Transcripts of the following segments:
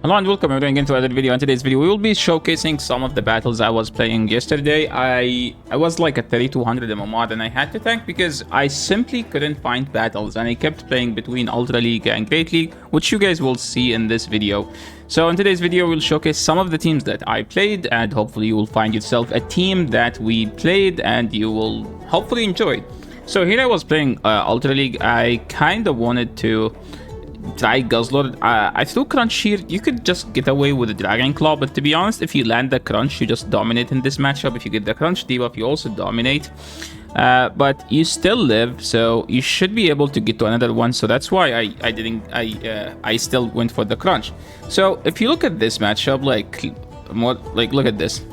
Hello and welcome everyone again to another video. In today's video we will be showcasing some of the battles I was playing yesterday. I was like a 3200 MMR and I had to tank because I simply couldn't find battles and I kept playing between Ultra League and Great League, which you guys will see in this video. So in today's video we'll showcase some of the teams that I played and hopefully you will find yourself a team that we played and you will hopefully enjoy. So here I was playing Ultra League. I kind of wanted to try Guzzler. I threw Crunch here. You could just get away with the Dragon Claw, but to be honest, if you land the Crunch, you just dominate in this matchup. If you get the Crunch debuff, you also dominate. But you still live, so you should be able to get to another one. So that's why I still went for the Crunch. So if you look at this matchup, look at this.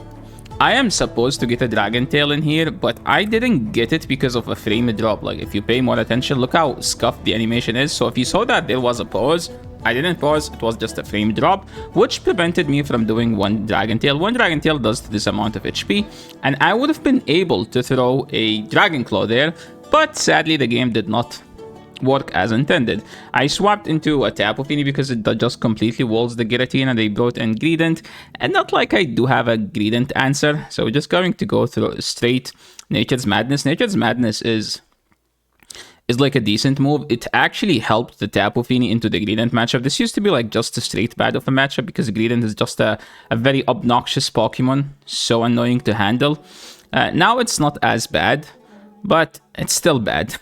I am supposed to get a Dragon Tail in here, but I didn't get it because of a frame drop. Like, if you pay more attention, look how scuffed the animation is. So if you saw that there was a pause, I didn't pause, it was just a frame drop, which prevented me from doing one Dragon Tail. One Dragon Tail does this amount of HP, and I would have been able to throw a Dragon Claw there, but sadly the game did not work as intended. I swapped into a Tapu Fini because it just completely walls the Giratina, and they brought in Greedent, and not like I do have a Greedent answer, so we're just going to go through straight Nature's Madness. Nature's Madness is like a decent move. It actually helped the Tapu Fini into the Greedent matchup. This used to be like just a straight bad of a matchup because Greedent is just a very obnoxious Pokemon, so annoying to handle. Now it's not as bad, but it's still bad.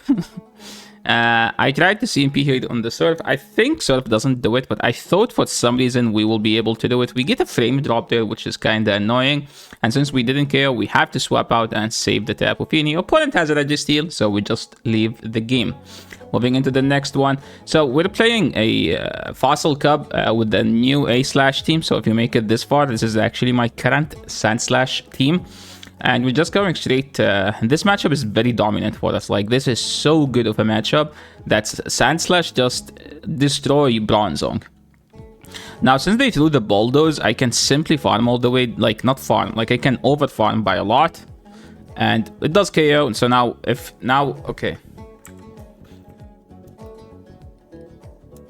I tried to CMP here on the Surf. I think Surf doesn't do it, but I thought for some reason we will be able to do it. We get a frame drop there, which is kind of annoying. And since we didn't KO, we have to swap out and save the Tapu Fini. Opponent has a Registeel, so we just leave the game. Moving into the next one. So we're playing a Fossil Cub with the new SANDSLASH team. So if you make it this far, this is actually my current SANDSLASH team. And we're just going straight. This matchup is very dominant for us. Like, this is so good of a matchup that SANDSLASH just destroy Bronzong. Now, since they threw the Bulldoze, I can simply farm all the way. Like, not farm. Like, I can over farm by a lot. And it does KO. So now, okay.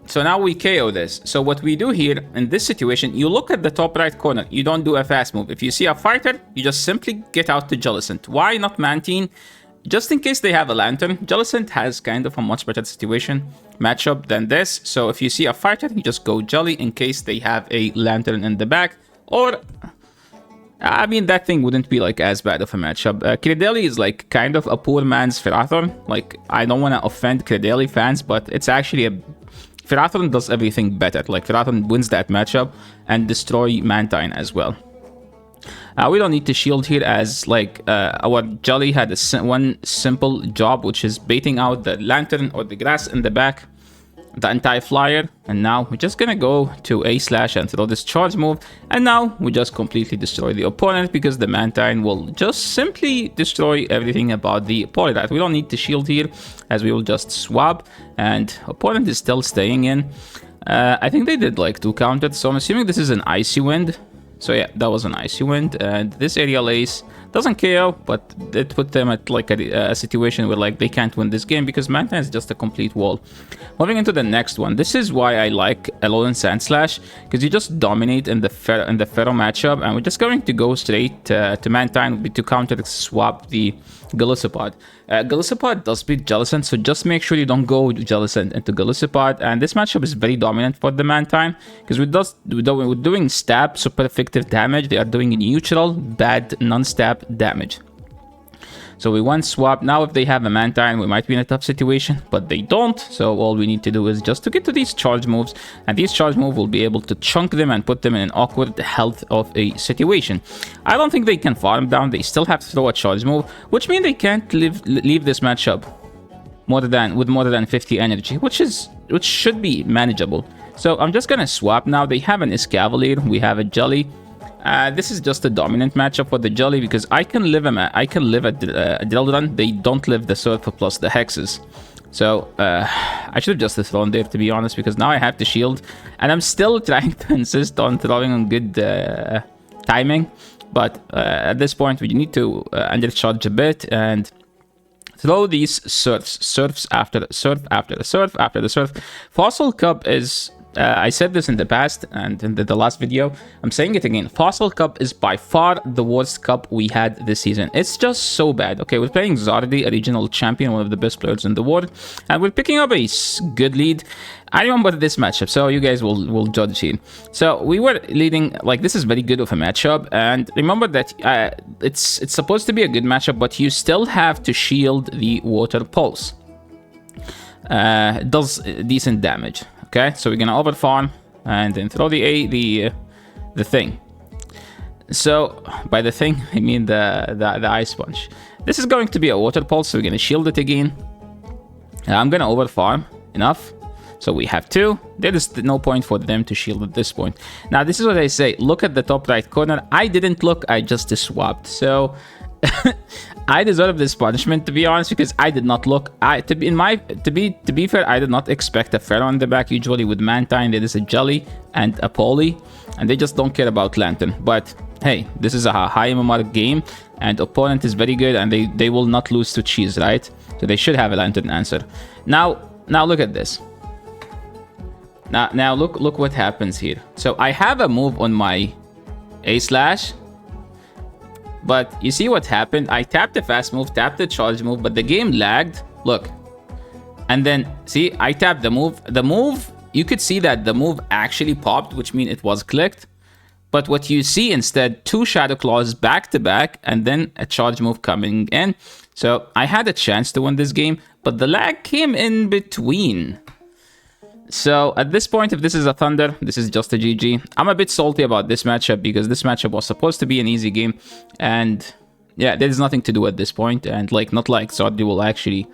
So now we KO this. So what we do here in this situation, you look at the top right corner. You don't do a fast move. If you see a fighter, you just simply get out to Jellicent. Why not Mantine? Just in case they have a Lantern. Jellicent has kind of a much better situation matchup than this. So if you see a fighter, you just go Jelly in case they have a Lantern in the back. Or, I mean, that thing wouldn't be like as bad of a matchup. Credeli is like kind of a poor man's Ferrothorn. Like, I don't want to offend Credeli fans, but it's actually a... Ferrothorn does everything better. Like, Ferrothorn wins that matchup and destroy Mantine as well. We don't need to shield here as, like, our Jelly had one simple job, which is baiting out the Lantern or the grass in the back, the anti-flyer. And now we're just gonna go to SANDSLASH and throw this charge move. And now we just completely destroy the opponent because the Mantine will just simply destroy everything about the Polyrite. We don't need to shield here as we will just swap. And opponent is still staying in. I think they did like 2 counters, so I'm assuming this is an Icy Wind. So yeah, that was an Icy Wind, and this Aerial Ace doesn't KO, but it put them at like a situation where like they can't win this game because Mantine is just a complete wall. Moving into the next one, this is why I like Alolan SANDSLASH, because you just dominate in the Ferro matchup, and we're just going to go straight to Mantine to counter swap the Golisopod. Golisopod does beat Jellicent, so just make sure you don't go Jellicent into Golisopod. And this matchup is very dominant for the Mantine because we're doing stab super effective damage. They are doing neutral bad non-stab damage. So we want swap. Now if they have a Mantine, we might be in a tough situation, but they don't. So all we need to do is just to get to these charge moves, and these charge moves will be able to chunk them and put them in an awkward health of a situation. I don't think they can farm down. They still have to throw a charge move, which means they can't leave this matchup with more than 50 energy, which should be manageable. So I'm just gonna swap now. They have an Escavalier, we have a Jelly. This is just a dominant matchup for the Jelly because I can live a Drill Run. They don't live the Surf plus the Hexes. So I should have just thrown there, to be honest, because now I have to shield. And I'm still trying to insist on throwing on good timing. But at this point, we need to undercharge a bit and throw these surfs after the surf after the surf after the surf. Fossil Cub is I said this in the past and in the last video. I'm saying it again. Fossil Cup is by far the worst cup we had this season. It's just so bad. Okay, we're playing Zardi, a regional champion, one of the best players in the world, and we're picking up a good lead. I remember this matchup, so you guys will judge here. So we were leading, like, this is very good of a matchup, and remember that it's supposed to be a good matchup, but you still have to shield the water pulse. It does decent damage. Okay, so we're gonna over farm and then throw the thing. So by the thing I mean the ice sponge. This is going to be a water pulse, so we're gonna shield it again. I'm gonna over farm enough. So we have 2. There is no point for them to shield at this point. Now this is what I say. Look at the top right corner. I didn't look. I just swapped. So I deserve this punishment, to be honest, because I did not look. To be fair, I did not expect a Pharaoh on the back. Usually with Mantine, there is a Jelly and a Poly, and they just don't care about Lantern. But hey, this is a high MMR game, and opponent is very good, and they will not lose to cheese, right? So they should have a Lantern answer. Now look at this. Now look what happens here. So I have a move on my A/, but you see what happened? I tapped the fast move, tapped the charge move, but the game lagged. Look. And then, see, I tapped the move. The move, you could see that the move actually popped, which means it was clicked. But what you see instead, 2 Shadow Claws back to back, and then a charge move coming in. So I had a chance to win this game, but the lag came in between. So at this point, if this is a Thunder, this is just a GG. I'm a bit salty about this matchup because this matchup was supposed to be an easy game. And yeah, there's nothing to do at this point. And like, not like Zardi will actually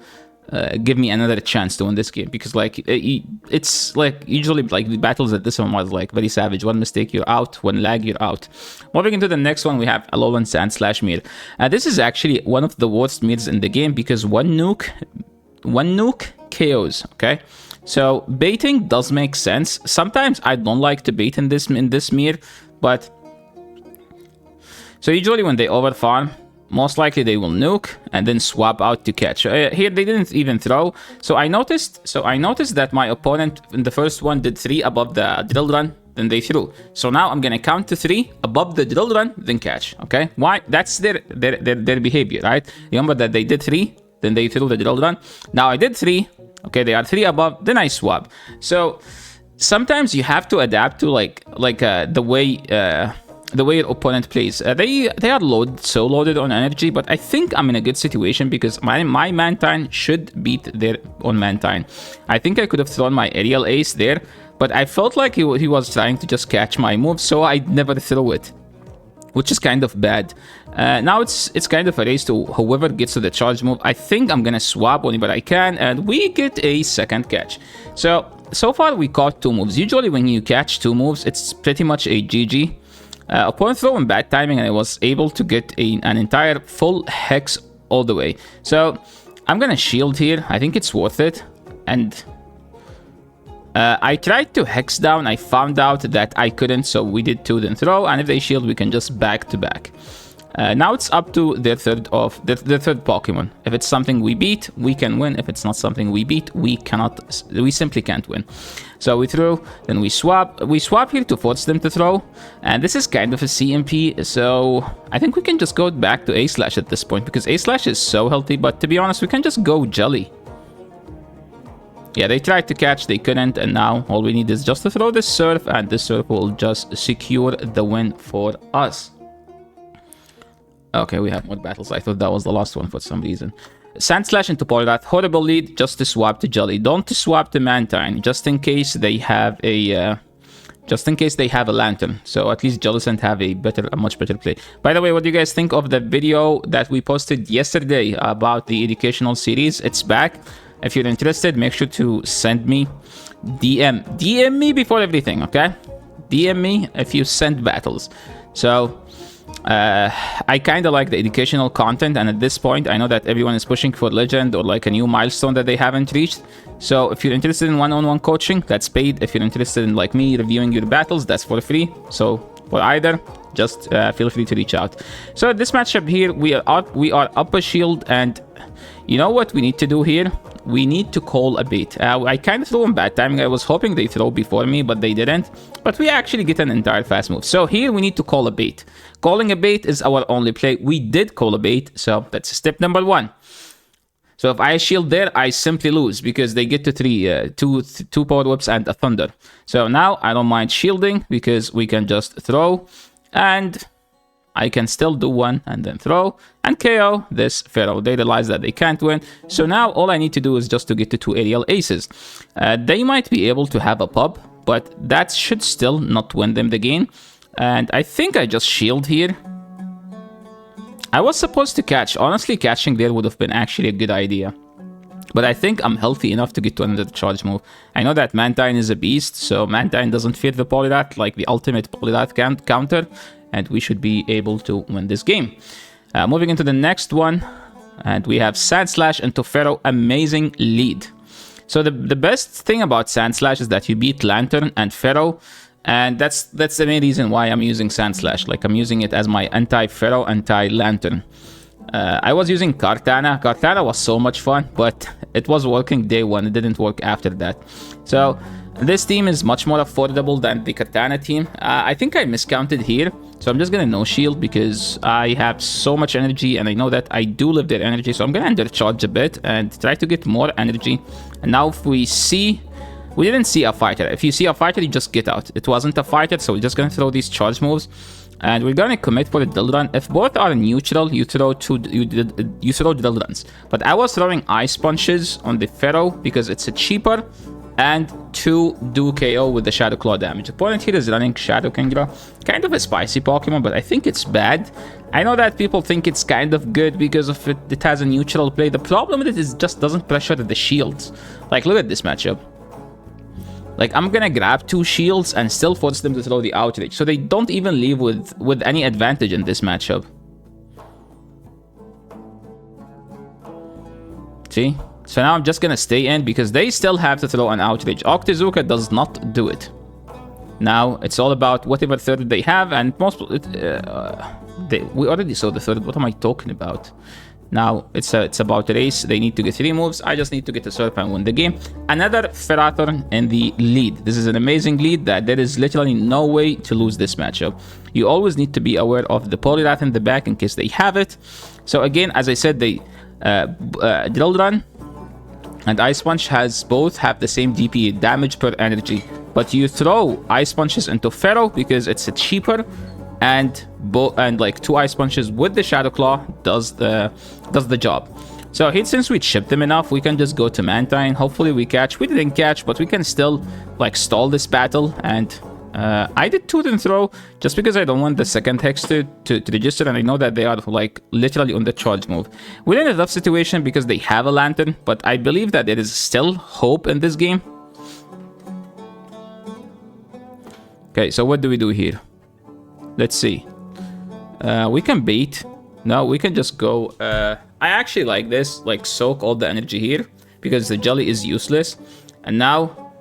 give me another chance to win this game. Because like, it's like, usually like the battles at this one was like very savage. One mistake, you're out. One lag, you're out. Moving into the next one, we have Alolan SANDSLASH mirror. This is actually one of the worst mirrors in the game because one nuke KOs, okay? So baiting does make sense. Sometimes I don't like to bait in this mirror, but so usually when they overfarm, most likely they will nuke and then swap out to catch. Here they didn't even throw. So I noticed that my opponent in the first one did 3 above the drill run, then they threw. So now I'm gonna count to 3 above the drill run, then catch. Okay, why? That's their behavior, right? Remember that they did 3, then they threw the drill run. Now I did 3. Okay, they are 3 above, then I swap. So sometimes you have to adapt to the way your opponent plays. They are loaded on energy, but I think I'm in a good situation because my Mantine should beat their own Mantine. I think I could have thrown my aerial ace there, but I felt like he was trying to just catch my move, so I never threw it, which is kind of bad. Now it's kind of a race to whoever gets to the charge move. I think I'm gonna swap whenever I can, and we get a second catch. So far we caught 2 moves. Usually when you catch 2 moves, it's pretty much a GG. Opponent throw in bad timing, and I was able to get an entire full hex all the way. So I'm gonna shield here. I think it's worth it. And I tried to hex down. I found out that I couldn't, so we did 2 then throw, and if they shield, we can just back to back. Now it's up to their third Pokemon. If it's something we beat, we can win. If it's not something we beat, we simply can't win. So we throw, then we swap. We swap here to force them to throw, and this is kind of a CMP, so I think we can just go back to A/Slash at this point, because A/Slash is so healthy, but to be honest, we can just go Jelly. Yeah, they tried to catch, they couldn't, and now all we need is just to throw this Surf, and this Surf will just secure the win for us. Okay, we have more battles. I thought that was the last one for some reason. SANDSLASH into Poliwrath. Horrible lead, just to swap to Jelly. Don't swap to Mantine, just in case they have a Lantern. So at least Jellicent have a much better play. By the way, what do you guys think of the video that we posted yesterday about the educational series? It's back. If you're interested, make sure to send me DM me before everything, okay? DM me if you send battles. So I kind of like the educational content, and at this point I know that everyone is pushing for legend or like a new milestone that they haven't reached. So if you're interested in one-on-one coaching, that's paid. If you're interested in like me reviewing your battles, that's for free. So for either, just feel free to reach out. So this matchup here, we are up a shield, and you know what we need to do here? we need to call a bait. I kind of threw in bad timing. I was hoping they throw before me, but they didn't. But we actually get an entire fast move. So here we need to call a bait. Calling a bait is our only play. We did call a bait, so that's step number 1. So if I shield there, I simply lose because they get to two power whips and a thunder. So now I don't mind shielding because we can just throw, and I can still do one and then throw and KO this Pharaoh. They realize that they can't win. So now all I need to do is just to get to 2 aerial aces. They might be able to have a pub, but that should still not win them the game. And I think I just shield here. I was supposed to catch. Honestly, catching there would have been actually a good idea. But I think I'm healthy enough to get to another charge move. I know that Mantine is a beast, so Mantine doesn't fear the Polyrath, like the ultimate Polyrath counter. And we should be able to win this game. Moving into the next one. And we have SANDSLASH into Pharaoh. Amazing lead. So the best thing about SANDSLASH is that you beat Lantern and Pharaoh. And that's the main reason why I'm using SANDSLASH. Like, I'm using it as my anti-Pharaoh, anti-Lantern. I was using Kartana. Kartana was so much fun, but it was working day 1. It didn't work after that. So this team is much more affordable than the Kartana team. I think I miscounted here. So I'm just going to no shield because I have so much energy and I know that I do live their energy. So I'm going to undercharge a bit and try to get more energy. And now if we see... We didn't see a fighter. If you see a fighter, you just get out. It wasn't a fighter, so we're just going to throw these charge moves. And we're going to commit for the drill run. If both are neutral, you throw drill runs. But I was throwing ice punches on the Pharaoh because it's a cheaper and to do KO with the Shadow Claw damage. The opponent here is running Shadow Kingdra. Kind of a spicy Pokemon, but I think it's bad. I know that people think it's kind of good because of it has a neutral play. The problem with it is it just doesn't pressure the shields. Like, look at this matchup. Like, I'm gonna grab 2 shields and still force them to throw the outrage. So they don't even leave with any advantage in this matchup. See? So now I'm just gonna stay in because they still have to throw an outrage. Octazooka does not do it. Now, it's all about whatever third they have, and most... we already saw the third. What am I talking about? Now, it's about the race. They need to get 3 moves. I just need to get a Surf and win the game. Another Ferrathorn in the lead. This is an amazing lead that there is literally no way to lose this matchup. You always need to be aware of the Polyrath in the back in case they have it. So again, as I said, they Drill Run and Ice Punch both have the same DP, damage per energy. But you throw Ice Punches into Pharaoh because it's a cheaper, and like 2 Ice Punches with the Shadow Claw does the job. So here, since we chipped them enough, we can just go to Mantine. Hopefully we catch. We didn't catch, but we can still like stall this battle. And I did Tooth and Throw just because I don't want the second Hex to register, and I know that they are like literally on the charge move. We're in a tough situation because they have a Lantern, but I believe that there is still hope in this game. Okay, so what do we do here? Let's see. We can bait. No, we can just go... I actually like this. Like, soak all the energy here. Because the jelly is useless. And now...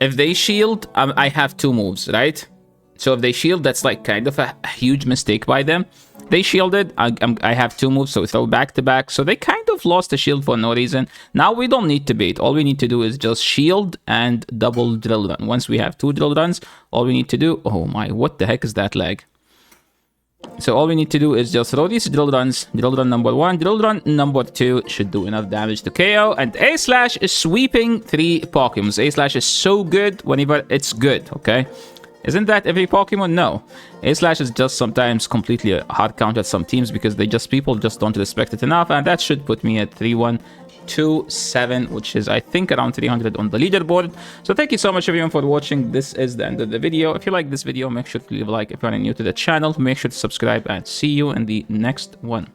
if they shield, I have 2 moves, right? So if they shield, that's like kind of a huge mistake by them. They shielded. I have 2 moves, so we throw back to back. So they kind of lost the shield for no reason. Now we don't need to bait. All we need to do is just shield and double drill run. Once we have 2 drill runs, all we need to do... oh my, what the heck is that lag? So all we need to do is just throw these drill runs. Drill run number 1, drill run number 2 should do enough damage to KO. And A-Slash is sweeping 3 Pokemons. A-Slash is so good whenever it's good, okay? Isn't that every Pokemon? No. A-Slash is just sometimes completely a hard counter at some teams because people just don't respect it enough. And that should put me at 3-1-2-7, which is, I think, around 300 on the leaderboard. So thank you so much, everyone, for watching. This is the end of the video. If you like this video, make sure to leave a like. If you're new to the channel, make sure to subscribe, and see you in the next one.